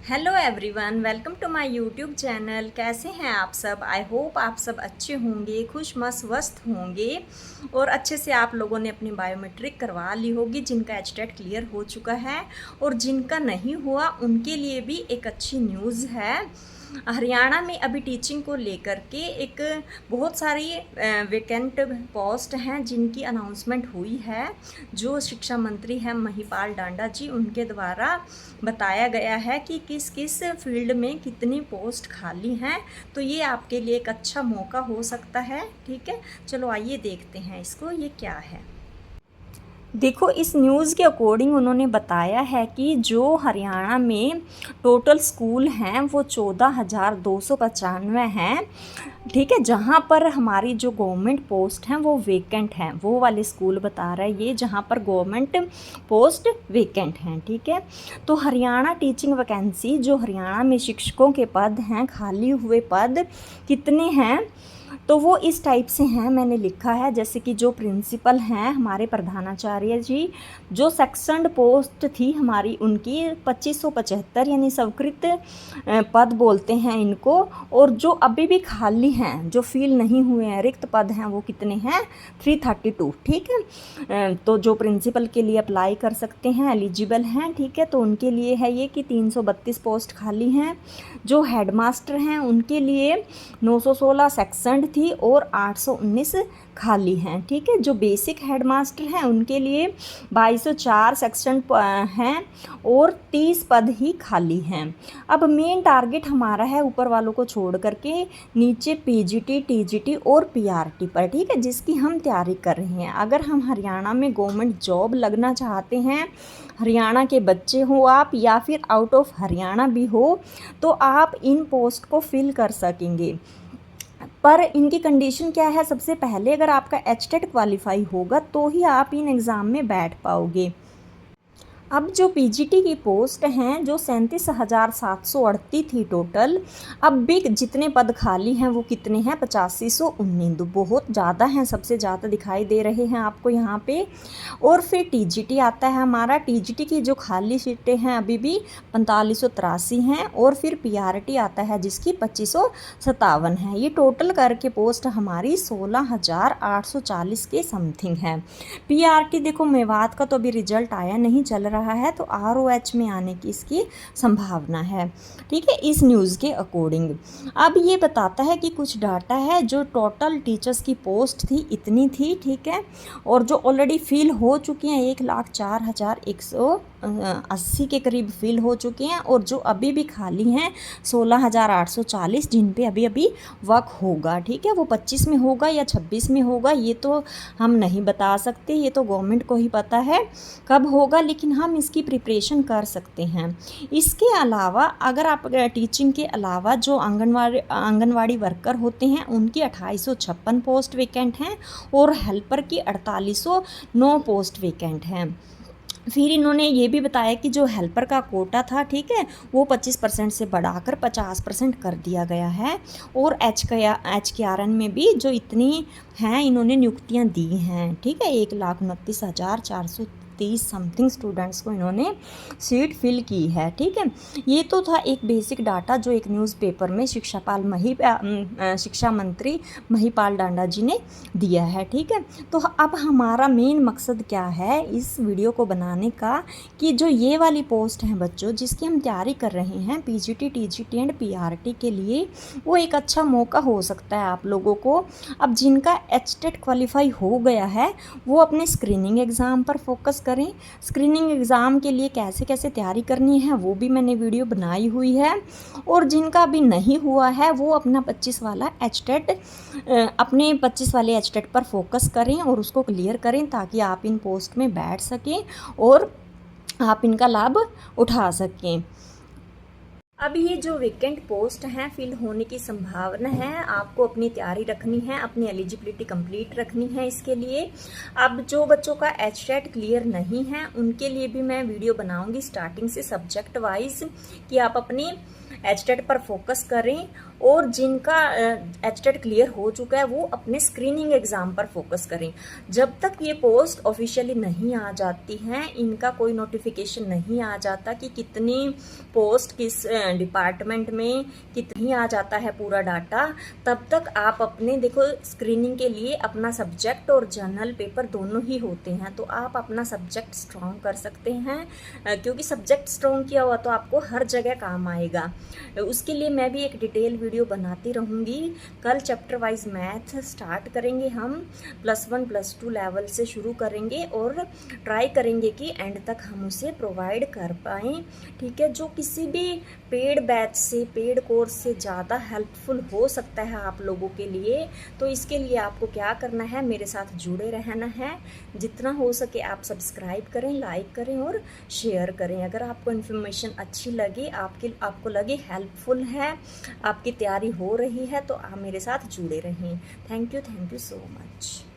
Hello everyone, welcome to my YouTube channel. कैसे हैं आप सब? आई होप आप सब अच्छे होंगे, खुश स्वस्थ होंगे और अच्छे से आप लोगों ने अपनी बायोमेट्रिक करवा ली होगी। जिनका एचटेट क्लियर हो चुका है और जिनका नहीं हुआ उनके लिए भी एक अच्छी न्यूज़ है। हरियाणा में अभी टीचिंग को लेकर के एक बहुत सारी वैकेंट पोस्ट हैं जिनकी अनाउंसमेंट हुई है। जो शिक्षा मंत्री हैं महिपाल डांडा जी, उनके द्वारा बताया गया है कि किस किस फील्ड में कितनी पोस्ट खाली हैं। तो ये आपके लिए एक अच्छा मौका हो सकता है। ठीक है, चलो आइए देखते हैं इसको, ये क्या है। देखो, इस न्यूज़ के अकॉर्डिंग उन्होंने बताया है कि जो हरियाणा में टोटल स्कूल हैं वो 14,295 हैं। ठीक है, जहाँ पर हमारी जो गवर्नमेंट पोस्ट हैं वो वेकेंट हैं, वो वाले स्कूल बता रहा है ये, जहाँ पर गवर्नमेंट पोस्ट वेकेंट हैं। ठीक है, तो हरियाणा टीचिंग वैकेंसी, जो हरियाणा में शिक्षकों के पद हैं, खाली हुए पद कितने हैं, तो वो इस टाइप से हैं। मैंने लिखा है, जैसे कि जो प्रिंसिपल हैं हमारे प्रधानाचार्य जी, जो सेक्शन पोस्ट थी हमारी उनकी 2575, यानी स्वीकृत पद बोलते हैं इनको। और जो अभी भी खाली हैं, जो फिल नहीं हुए हैं, रिक्त पद हैं, वो कितने हैं? 332। ठीक है, तो जो प्रिंसिपल के लिए अप्लाई कर सकते हैं, एलिजिबल हैं। ठीक है, तो उनके लिए है ये कि 332 पोस्ट खाली हैं। जो हेडमास्टर हैं उनके लिए 916 सेक्शन थी और 819 खाली हैं। ठीक है, जो बेसिक हेडमास्टर हैं उनके लिए 2204 सेक्शन हैं और 30 पद ही खाली हैं। अब मेन टारगेट हमारा है ऊपर वालों को छोड़ करके नीचे पीजीटी, टीजीटी और पीआरटी पर। ठीक है, जिसकी हम तैयारी कर रहे हैं। अगर हम हरियाणा में गवर्नमेंट जॉब लगना चाहते हैं, हरियाणा के बच्चे हो आप या फिर आउट ऑफ हरियाणा भी हो, तो आप इन पोस्ट को फिल कर सकेंगे। पर इनकी कंडीशन क्या है? सबसे पहले अगर आपका एचटेट क्वालिफाई होगा तो ही आप इन एग्ज़ाम में बैठ पाओगे। अब जो पीजीटी की पोस्ट हैं, जो 37,738 थी टोटल, अब भी जितने पद खाली हैं वो कितने हैं? 8519। बहुत ज़्यादा हैं, सबसे ज़्यादा दिखाई दे रहे हैं आपको यहाँ पे। और फिर टीजीटी आता है हमारा। टीजीटी की जो खाली सीटें हैं अभी भी 4583 हैं। और फिर पीआरटी आता है जिसकी 2557 है। ये टोटल करके पोस्ट हमारी 16,840 के समथिंग है। पीआरटी देखो, मेवात का तो अभी रिजल्ट आया नहीं, चल रहा है, तो आरओएच में आने की इसकी संभावना है। ठीक है, इस न्यूज़ के अकॉर्डिंग अब ये बताता है कि कुछ डाटा है, जो टोटल टीचर्स की पोस्ट थी इतनी थी। ठीक है, और जो ऑलरेडी फिल हो चुकी हैं 1,04,180 के करीब फिल हो चुके हैं। और जो अभी भी खाली हैं 16,840, जिन पे अभी अभी वर्क होगा। ठीक है, वो 25 में होगा या 26 में होगा ये तो हम नहीं बता सकते, ये तो गवर्नमेंट को ही पता है कब होगा, लेकिन हम इसकी प्रिपरेशन कर सकते हैं। इसके अलावा अगर आप टीचिंग के अलावा जो आंगनवाड़ी वर्कर होते हैं उनकी 2856 पोस्ट वेकेंट हैं और हेल्पर की 4809 पोस्ट वेकेंट हैं। फिर इन्होंने ये भी बताया कि जो हेल्पर का कोटा था, ठीक है, वो 25% से बढ़ाकर 50% कर दिया गया है। और HKRN में भी जो इतनी हैं इन्होंने नियुक्तियां दी हैं। ठीक है, 1,29,430 समथिंग स्टूडेंट्स को इन्होंने सीट फिल की है। ठीक है, ये तो था एक बेसिक डाटा जो एक न्यूज़पेपर में शिक्षा मंत्री महिपाल डांडा जी ने दिया है। ठीक है, तो अब हमारा मेन मकसद क्या है इस वीडियो को बनाने का, कि जो ये वाली पोस्ट हैं बच्चों जिसकी हम तैयारी कर रहे हैं पीजीटी, टीजीटी एंड पीआरटी के लिए, वो एक अच्छा मौका हो सकता है आप लोगों को। अब जिनका एचटेट क्वालिफाई हो गया है वो अपने स्क्रीनिंग एग्ज़ाम पर फोकस करें। स्क्रीनिंग एग्ज़ाम के लिए कैसे कैसे तैयारी करनी है वो भी मैंने वीडियो बनाई हुई है। और जिनका अभी नहीं हुआ है वो अपना 25 वाला एचटेट अपने 25 वाले एचटेट पर फोकस करें और उसको क्लियर करें, ताकि आप इन पोस्ट में बैठ सकें और आप इनका लाभ उठा सकें। अब ये जो वेकेंट पोस्ट हैं फिल होने की संभावना है। आपको अपनी तैयारी रखनी है, अपनी एलिजिबिलिटी कंप्लीट रखनी है इसके लिए। अब जो बच्चों का एचटेट क्लियर नहीं है उनके लिए भी मैं वीडियो बनाऊंगी स्टार्टिंग से सब्जेक्ट वाइज, कि आप अपनी एचटेट पर फोकस करें और जिनका एचटेट क्लियर हो चुका है वो अपने स्क्रीनिंग एग्ज़ाम पर फोकस करें। जब तक ये पोस्ट ऑफिशियली नहीं आ जाती हैं, इनका कोई नोटिफिकेशन नहीं आ जाता कि कितनी पोस्ट किस डिपार्टमेंट में कितनी आ जाता है पूरा डाटा, तब तक आप अपने देखो स्क्रीनिंग के लिए अपना सब्जेक्ट और जनरल पेपर दोनों ही होते हैं, तो आप अपना सब्जेक्ट स्ट्रॉन्ग कर सकते हैं, क्योंकि सब्जेक्ट स्ट्रॉन्ग किया हुआ तो आपको हर जगह काम आएगा। उसके लिए मैं भी एक डिटेल वीडियो बनाती रहूँगी। कल चैप्टर वाइज मैथ स्टार्ट करेंगे हम, +1 +2 लेवल से शुरू करेंगे और ट्राई करेंगे कि एंड तक हम उसे प्रोवाइड कर पाएँ, ठीक है। जो किसी भी पेड बैच से, पेड कोर्स से ज़्यादा हेल्पफुल हो सकता है आप लोगों के लिए, तो इसके लिए आपको क्या करना है, मेरे साथ जुड़े रहना है। जितना हो सके आप सब्सक्राइब करें, लाइक करें और शेयर करें। अगर आपको इन्फॉर्मेशन अच्छी लगे, आपको लगे हेल्पफुल है, आपकी तैयारी हो रही है, तो आप मेरे साथ जुड़े रहें। Thank you so much.